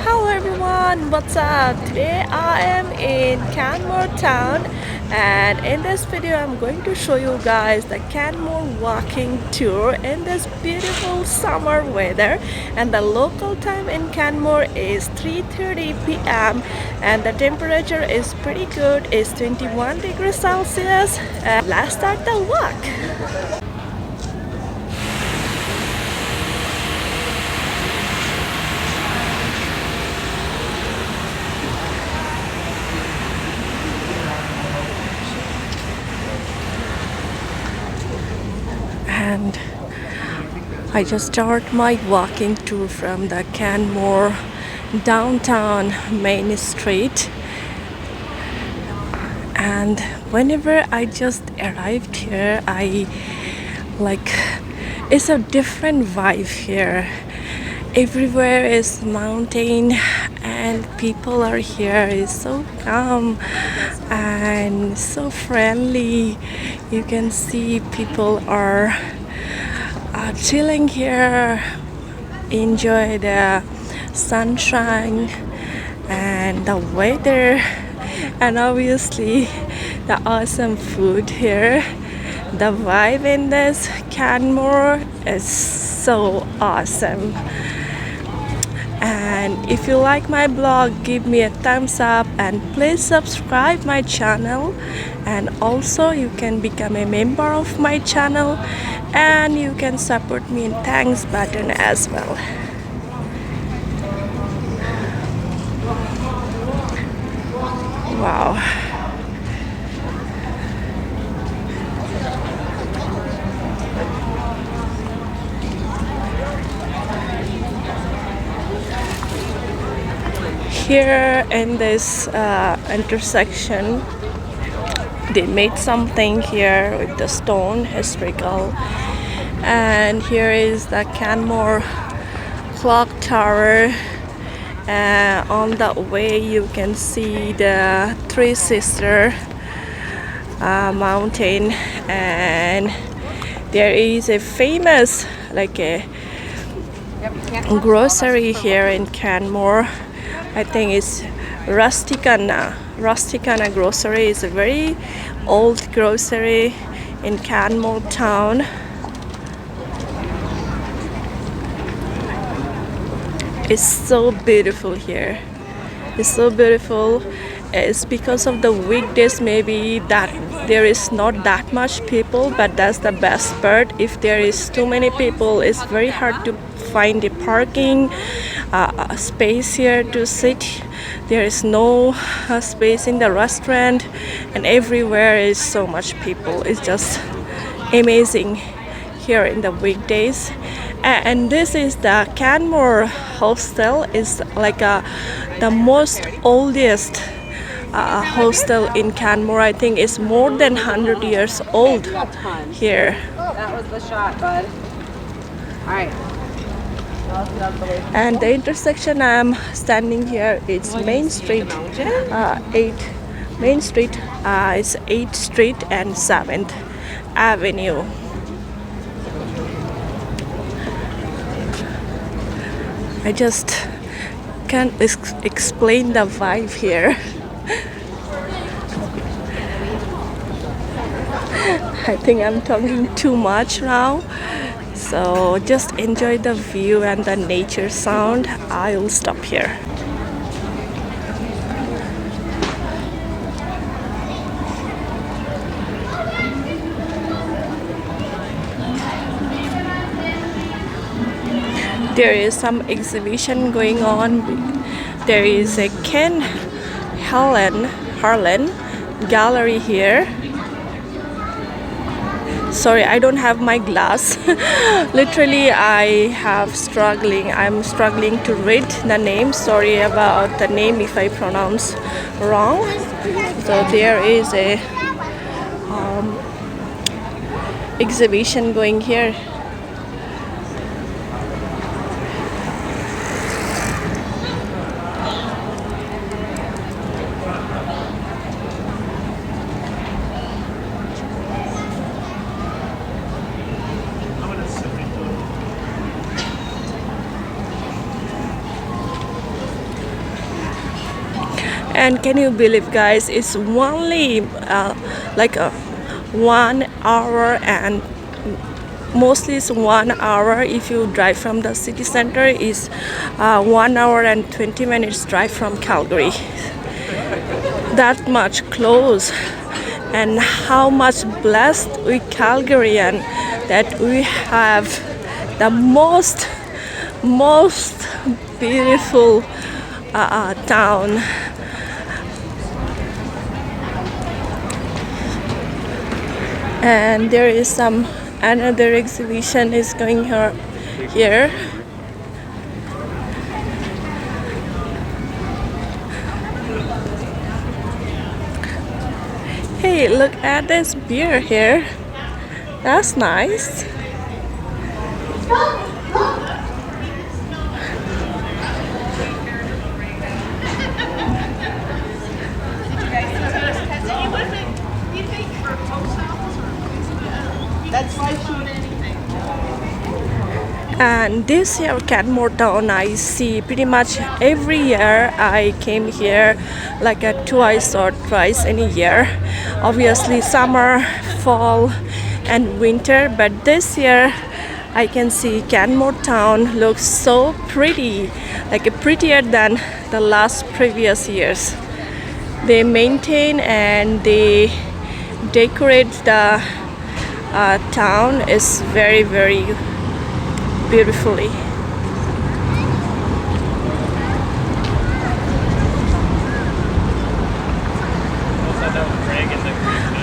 Hello everyone, what's up? Today I am in Canmore town, and in this video I'm going to show you guys the Canmore walking tour in this beautiful summer weather. And the local time in Canmore is 3:30 p.m. and the temperature is pretty good, it's 21 degrees Celsius. And let's start the walk. And I just start my walking tour from the Canmore downtown main street. And whenever I just arrived here, it's a different vibe here. Everywhere is mountain and people are here is so calm and so friendly. You can see people are chilling here, enjoy the sunshine and the weather, and obviously the awesome food here. The vibe in this Canmore is so awesome. And if you like my blog, give me a thumbs up and please subscribe my channel. And also you can become a member of my channel and you can support me in thanks button as well. Wow. Here in this intersection, they made something here with the stone, historical. And here is the Canmore clock tower. On the way you can see the Three Sister mountain, and there is a famous a grocery here in Canmore. I think it's Rusticana. Rusticana grocery is a very old grocery in Canmore town. It's so beautiful here. It's so beautiful. It's because of the weekdays maybe that there is not that much people, but that's the best part. If there is too many people, it's very hard to find a parking space here to sit. There is no space in the restaurant, and everywhere is so much people. It's just amazing here in the weekdays. And this is the Canmore hostel. Is the most oldest hostel in Canmore. I think it's more than 100 years old here. That was the shot, bud. All right. And the intersection I'm standing here is Main Street, 8 Main Street is 8th Street and 7th Avenue. I just can't explain the vibe here. I think I'm talking too much now. So just enjoy the view and the nature sound. I'll stop here. There is some exhibition going on. There is a Harlan gallery here. Sorry, I don't have my glass. Literally, I'm struggling to read the name. Sorry about the name if I pronounce wrong. So there is a exhibition going here. And can you believe, guys, it's only like a 1 hour, and mostly it's 1 hour if you drive from the city center. Is 1 hour and 20 minutes drive from Calgary. That much close. And how much blessed we Calgarian that we have the most beautiful town. And there is another exhibition is going here. Hey, look at this beer here. That's nice. And this year Canmore town, I see pretty much every year. I came here like twice or thrice in a year. Obviously summer, fall and winter, but this year I can see Canmore town looks so pretty, like prettier than the last previous years. They maintain and they decorate the town is very beautifully.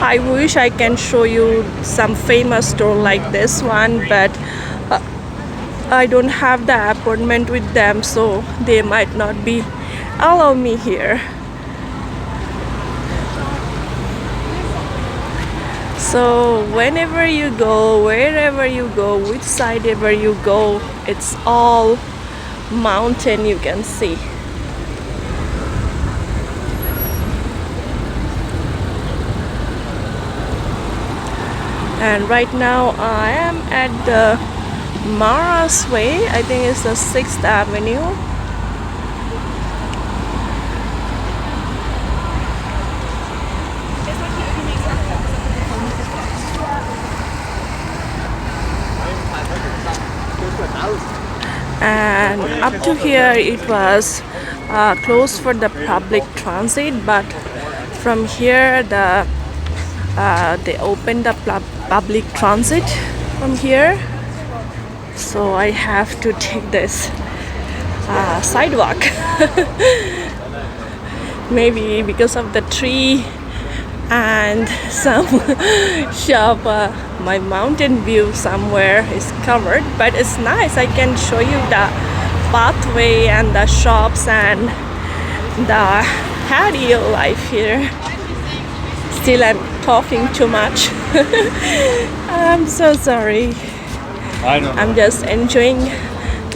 I wish I can show you some famous store like this one, but I don't have the appointment with them, so they might not be allow me here. So whenever you go, wherever you go, which side ever you go, it's all mountain you can see. And right now I am at the Mara's Way. I think it's the 6th Avenue. And up to here it was closed for the public transit, but from here they opened the public transit from here, so I have to take this sidewalk. Maybe because of the tree and some shop, my mountain view somewhere is covered, but it's nice. I can show you the pathway and the shops and the patio life here. Still I'm talking too much. I'm so sorry. I'm just enjoying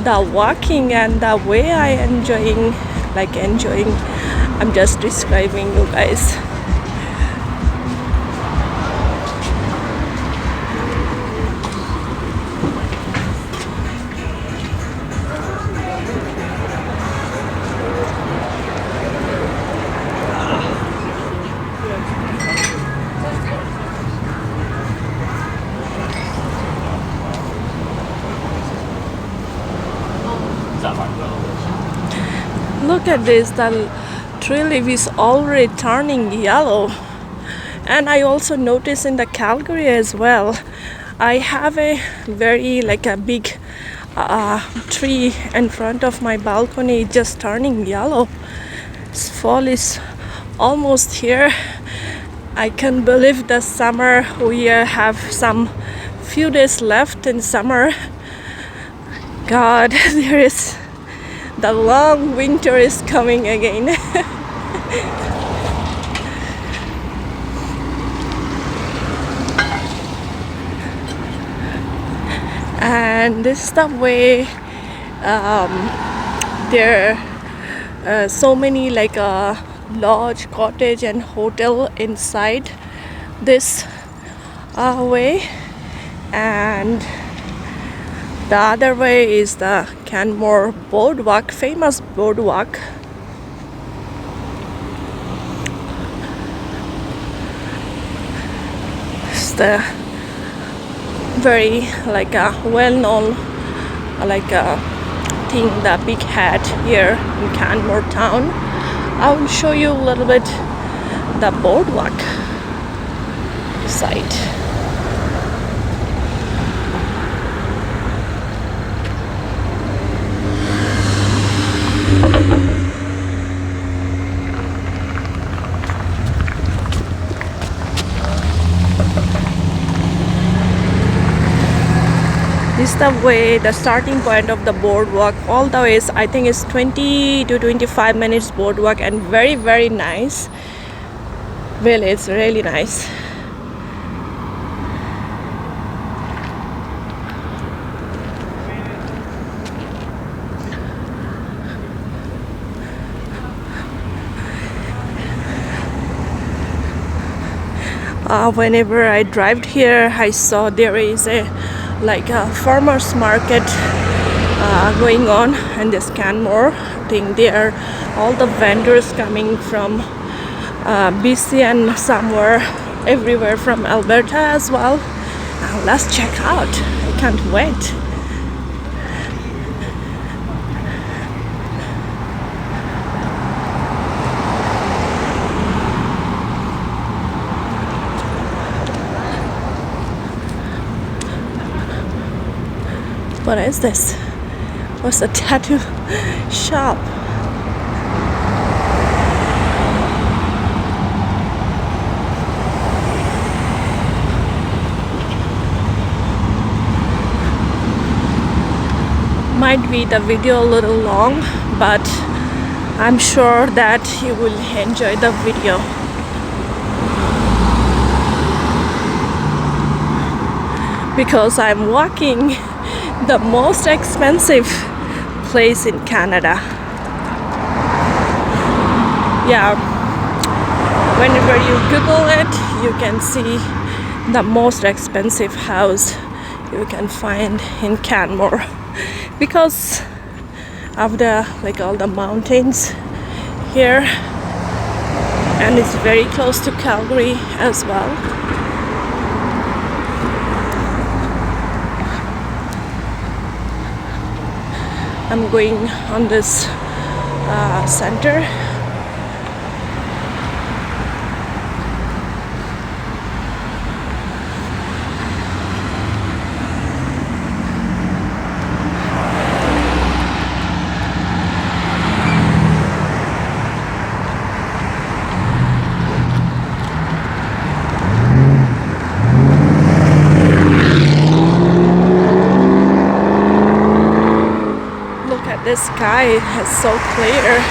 the walking and the way I enjoying. I'm just describing you guys. Look at this, the tree leaf is already turning yellow. And I also noticed in the Calgary as well, I have a very a big tree in front of my balcony just turning yellow. Fall is almost here, I can't believe the summer. We have some few days left in summer. God, there is the long winter is coming again. And this is the way there are so many like lodge, cottage and hotel inside this way, and the other way is the Canmore boardwalk, famous boardwalk. It's the very like a well-known like a thing, the big hat here in Canmore town. I will show you a little bit the boardwalk site. This is the way, the starting point of the boardwalk. All the way is, I think it's 20 to 25 minutes boardwalk, and very nice. Really, it's really nice. Whenever I drive here, I saw there is a like a farmers market going on in this Canmore. I think there are all the vendors coming from BC and somewhere everywhere from Alberta as well. Let's check out. I can't wait. What is this? What's a tattoo shop? Might be the video a little long, but I'm sure that you will enjoy the video. Because I'm walking the most expensive place in Canada. Yeah, whenever you Google it, you can see the most expensive house you can find in Canmore, because of the like all the mountains here, and it's very close to Calgary as well. I'm going on this center. The sky is so clear.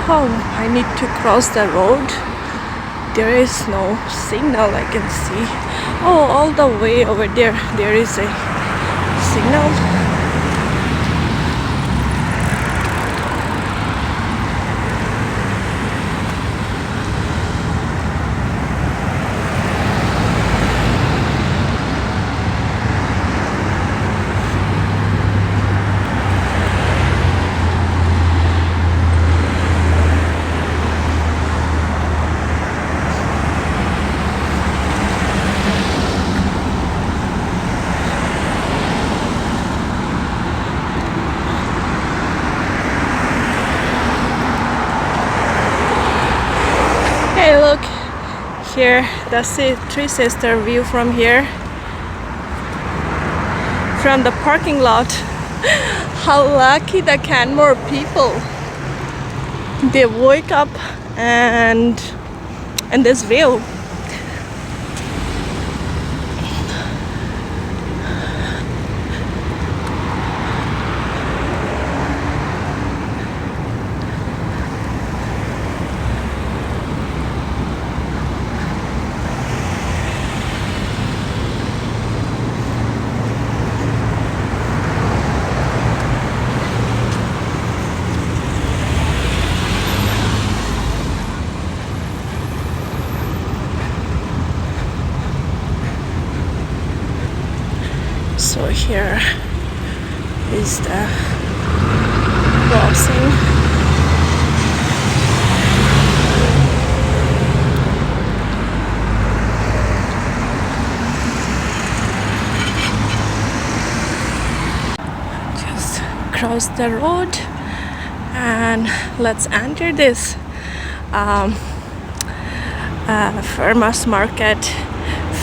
Oh, I need to cross the road. There is no signal I can see. Oh, all the way over there, there is a signal. Hey, look, here the Three Sister view from here, from the parking lot. How lucky the Canmore people. They wake up and this view. So here is the crossing. Just cross the road and let's enter this farmers market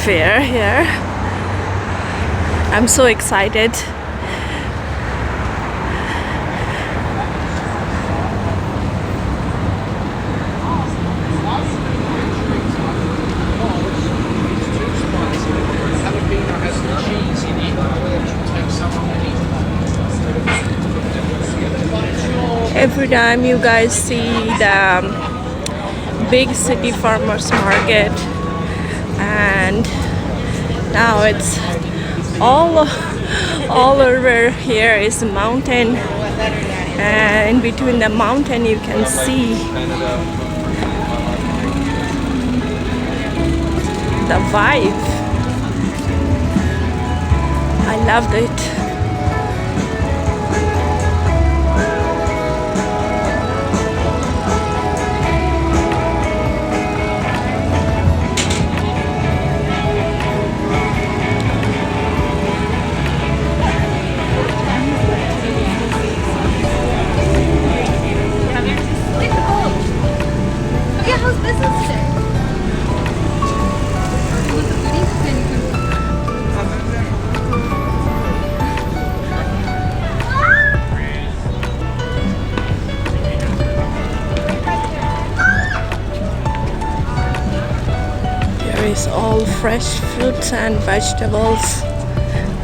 fair here. I'm so excited. Every time you guys see the big city farmers market, and now it's all over here is a mountain, and in between the mountain you can see the vibe. I loved it. Is all fresh fruits and vegetables.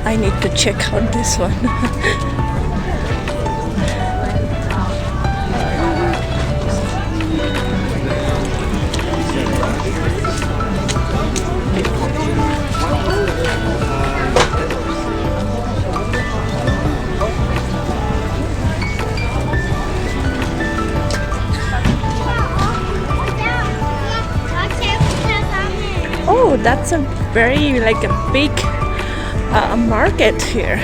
I need to check out this one. Oh, that's a very like a big market here.